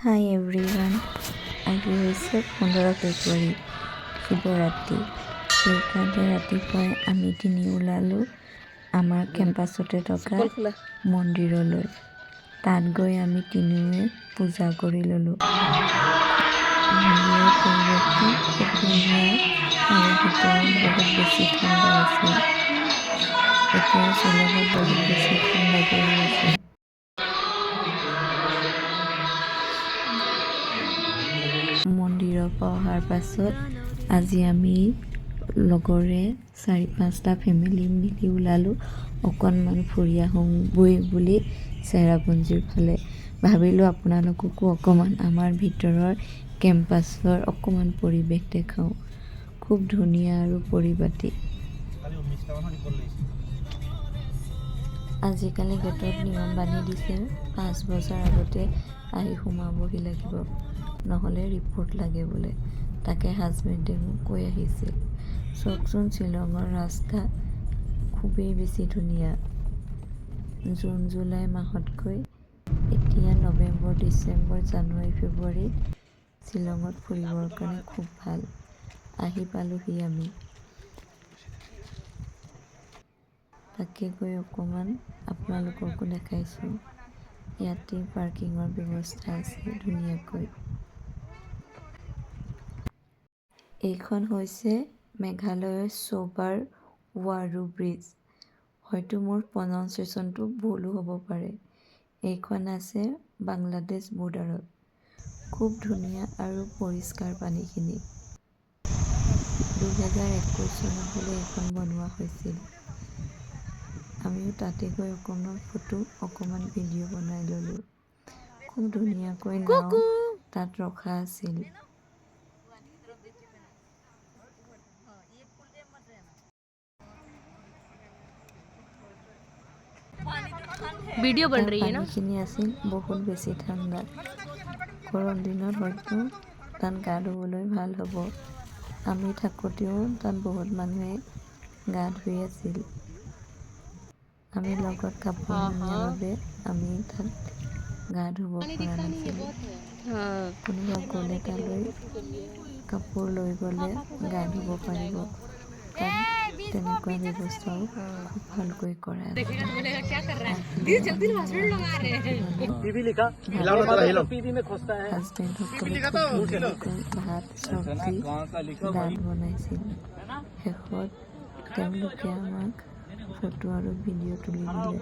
হাই everyone, আজি হৈছে 15 ফেব্ৰুৱাৰী, শিৱৰাত্ৰি। সেইকাৰণে ৰাতিপুৱাই আমি ওলালোঁ আমাৰ কেম্পাছতে থকা মন্দিৰলৈ। তাত গৈ আমি তিনিওৱে পূজা কৰি ল'লোঁ। মন্দিৰৰ পৰিৱেশটো খুব ধুনীয়া আৰু ভিতৰত বহুত বেছি ঠাণ্ডা আছিল। এতিয়া শ্বিলঙত বহুত বেছি ঠাণ্ডা পৰি আছে। মন্দিৰৰ পৰা অহাৰ পাছত আজি আমি লগৰে 4-5টা ফেমিলি মিলি ওলালোঁ অকণমান ফুৰি আহোঁগৈ বুলি চেৰাপুঞ্জীৰ ফালে। ভাবিলোঁ আপোনালোককো অকণমান আমাৰ ভিতৰৰ কেম্পাছৰ অকণমান পৰিৱেশ দেখাওঁ। খুব ধুনীয়া আৰু পৰিপাটি। আজিকালি গেটত নিয়ম বান্ধি দিছে, 5 বছৰ আগতে আহি সোমাবহি লাগিব, নহ'লে ৰিপৰ্ট লাগে বোলে। তাকে হাজবেণ্ডে মোক কৈ আহিছিল। চাওকচোন, শ্বিলঙৰ ৰাস্তা খুবেই বেছি ধুনীয়া। জুন জুলাই মাহতকৈ এতিয়া নৱেম্বৰ, ডিচেম্বৰ, জানুৱাৰী, ফেব্ৰুৱাৰীত শ্বিলঙত ফুৰিবৰ কাৰণে খুব ভাল। আহি পালোহি আমি। তাকে গৈ অকণমান আপোনালোককো দেখাইছোঁ। ইয়াতে পাৰ্কিঙৰ ব্যৱস্থা আছে ধুনীয়াকৈ। এইখন হৈছে মেঘালয়ৰ চোবাৰ ৱাৰু ব্ৰিজ। হয়তো মোৰ প্ৰনাউন্সিয়েশ্যনটো ভুলো হ'ব পাৰে। এইখন আছে বাংলাদেশ বৰ্ডাৰত। খুব ধুনীয়া আৰু পৰিষ্কাৰ পানীখিনি। 2021 চনত বোলে এইখন বনোৱা হৈছিল। আমিও তাতে গৈ অকণমান ফটো, অকণমান ভিডিঅ' বনাই ল'লোঁ। খুব ধুনীয়াকৈ নাও তাত ৰখা আছিল। वीडियो बन रही है ना। পানীখিনি আছিল বহুত বেছি ঠাণ্ডা। গৰম দিনত হয়তো তাত গা ধুবলৈ ভাল হ'ব। আমি থাকোঁতেও তাত বহুত মানুহে গা ধুই আছিল। আমি লগত কাপোৰ নিনিয়াৰ বাবে আমি তাত গা ধুব পৰা নাছিলোঁ। কোনোবা গ'লে তালৈ কাপোৰ লৈ গ'লে গা ধুব পাৰিব। তাত তেনেকুৱা ব্যৱস্থাও খুব ভালকৈ কৰা আছে। হাজবেণ্ডসকলে খুব ধুনীয়াকৈ ভাত, চব্জি, দাল বনাইছিল। শেষত তেওঁলোকে আমাক ফটো আৰু ভিডিঅ' তুলি দিলে।